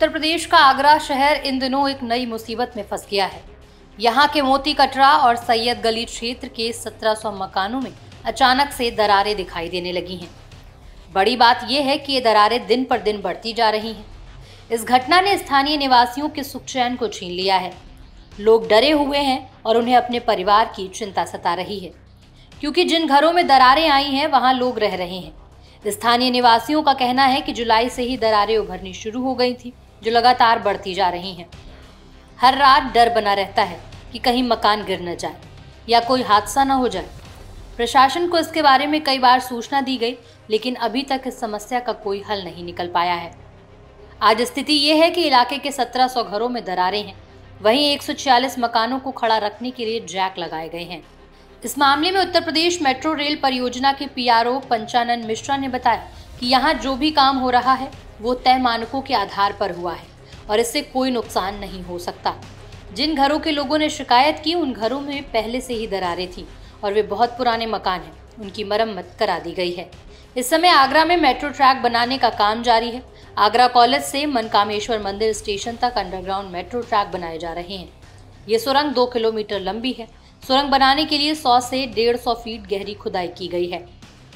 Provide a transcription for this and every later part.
उत्तर प्रदेश का आगरा शहर इन दिनों एक नई मुसीबत में फंस गया है। यहाँ के मोती कटरा और सैयद गली क्षेत्र के 1700 मकानों में अचानक से दरारें दिखाई देने लगी हैं। बड़ी बात यह है कि ये दरारें दिन पर दिन बढ़ती जा रही हैं। इस घटना ने स्थानीय निवासियों के सुख चैन को छीन लिया है। लोग डरे हुए हैं और उन्हें अपने परिवार की चिंता सता रही है, क्योंकि जिन घरों में दरारें आई हैं वहां लोग रह रहे हैं। स्थानीय निवासियों का कहना है कि जुलाई से ही दरारें उभरनी शुरू हो गई थी, जो लगातार बढ़ती जा रही हैं। हर रात डर बना रहता है कि कहीं मकान गिर न जाए या कोई हादसा न हो जाए। प्रशासन को इसके बारे में कई बार सूचना दी गई, लेकिन अभी तक इस समस्या का कोई हल नहीं निकल पाया है। आज स्थिति ये है कि इलाके के 1700 घरों में दरारें हैं, वहीं 146 मकानों को खड़ा रखने के लिए जैक लगाए गए हैं। इस मामले में उत्तर प्रदेश मेट्रो रेल परियोजना के पीआरओ पंचानन मिश्रा ने बताया कि यहाँ जो भी काम हो रहा है वो तय मानकों के आधार पर हुआ है और इससे कोई नुकसान नहीं हो सकता। जिन घरों के लोगों ने शिकायत की उन घरों में पहले से ही दरारें थीं और वे बहुत पुराने मकान हैं, उनकी मरम्मत करा दी गई है। इस समय आगरा में मेट्रो ट्रैक बनाने का काम जारी है। आगरा कॉलेज से मनकामेश्वर मंदिर स्टेशन तक अंडरग्राउंड मेट्रो ट्रैक बनाए जा रहे हैं। ये सुरंग 2 किलोमीटर लंबी है। सुरंग बनाने के लिए 100 से 150 फीट गहरी खुदाई की गई है।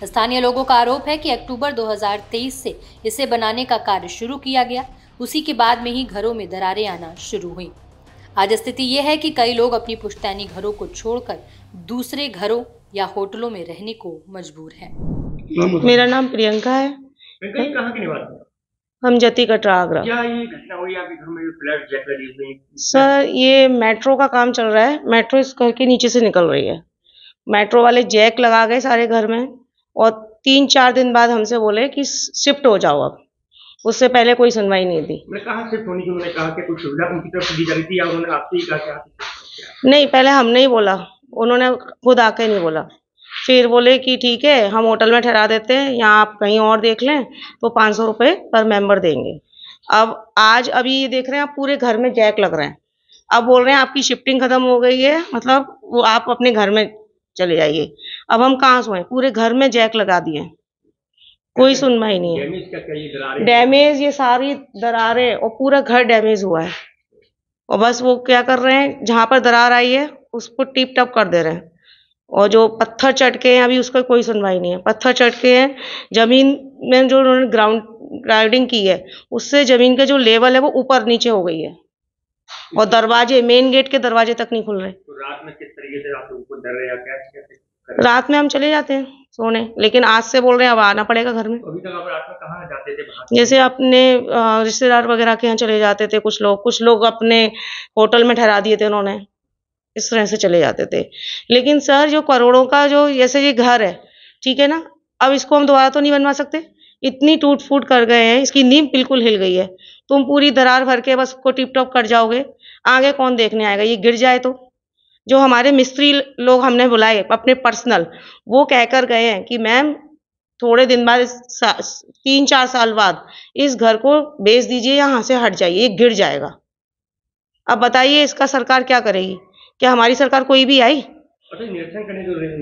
स्थानीय लोगों का आरोप है कि अक्टूबर 2023 से इसे बनाने का कार्य शुरू किया गया, उसी के बाद में ही घरों में दरारें आना शुरू हुई। आज स्थिति ये है कि कई लोग अपनी पुश्तैनी घरों को छोड़कर दूसरे घरों या होटलों में रहने को मजबूर हैं। मेरा नाम प्रियंका है। कहाँ के निवासी हैं? हम जती कटरा आगरा। क्या ये घटना हुई आपके घर में? फ्लैट जैक लगी हुई है? सर, ये मेट्रो का काम चल रहा है। मेट्रो इस घर के नीचे से निकल रही है। मेट्रो वाले जैक लगा गए सारे घर में और 3-4 दिन बाद हमसे बोले कि शिफ्ट हो जाओ। अब उससे पहले कोई सुनवाई नहीं थी। मैं कहाँ शिफ्ट होने की उन्होंने कहा कि कुछ सुविधा उनकी तरफ से दी जा रही थी या उन्होंने आपसे ही कहा? नहीं, पहले हमने ही बोला, उन्होंने खुद आके नहीं बोला। फिर बोले कि ठीक है, हम होटल में ठहरा देते हैं, यहाँ आप कहीं और देख लें तो 500 रुपये पर मेंबर देंगे। अब आज अभी ये देख रहे हैं, आप पूरे घर में जैक लग रहे हैं। अब बोल रहे हैं आपकी शिफ्टिंग खत्म हो गई है, मतलब वो आप अपने घर में चले जाइए। अब हम कहाँ सोएं? पूरे घर में जैक लगा दिए, कोई सुनवाई नहीं है। डैमेज ये सारी दरारें और पूरा घर डैमेज हुआ है। और बस वो क्या कर रहे हैं, जहाँ पर दरार आई है उसको टिप टप कर दे रहे हैं। और जो पत्थर चटके हैं अभी उसका कोई सुनवाई नहीं है। पत्थर चटके हैं, जमीन में जो उन्होंने ग्राउंडिंग की है उससे जमीन का जो लेवल है वो ऊपर नीचे हो गई है। और दरवाजे, मेन गेट के दरवाजे तक नहीं खुल रहे। तो रात में किस तरीके से आप ऊपर डर रहे हैं? क्या रात में हम चले जाते हैं सोने, लेकिन आज से बोल रहे हैं अब आना पड़ेगा घर में। अभी तक आप रात में कहाँ जाते थे? जैसे अपने रिश्तेदार वगैरह के यहाँ चले जाते थे। कुछ लोग अपने होटल में ठहरा दिए थे उन्होंने, इस तरह से चले जाते थे। लेकिन सर, जो करोड़ों का जो जैसे ये घर है, ठीक है ना, अब इसको हम दोबारा तो नहीं बनवा सकते। इतनी टूट फूट कर गए हैं, इसकी नींव बिल्कुल हिल गई है। तुम पूरी दरार भर के बस उसको टिप टॉप कर जाओगे, आगे कौन देखने आएगा? ये गिर जाए तो। जो हमारे मिस्त्री लोग हमने बुलाए अपने पर्सनल, वो कहकर गए हैं कि मैम थोड़े दिन बाद 3-4 साल बाद इस घर को बेच दीजिए, यहाँ से हट जाइए, ये गिर जाएगा। अब बताइए इसका सरकार क्या करेगी? क्या हमारी सरकार कोई भी आई? अच्छा, निरीक्षण करने जो रेल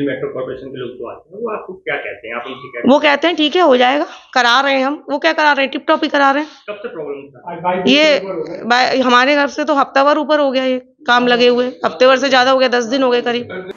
मेट्रो कॉर्पोरेशन के लोग तो आते हैं, वो आपको क्या कहते हैं? आप उनसे क्या? वो कहते हैं ठीक है, हो जाएगा, करा रहे हैं हम। वो क्या करा रहे हैं? टिप टॉप ही करा रहे हैं। कब से प्रॉब्लम था? ये हमारे घर से तो हफ्ता भर ऊपर हो गया ये काम लगे हुए। हफ्ते भर से ज्यादा हो गया, 10 दिन हो गए करीब।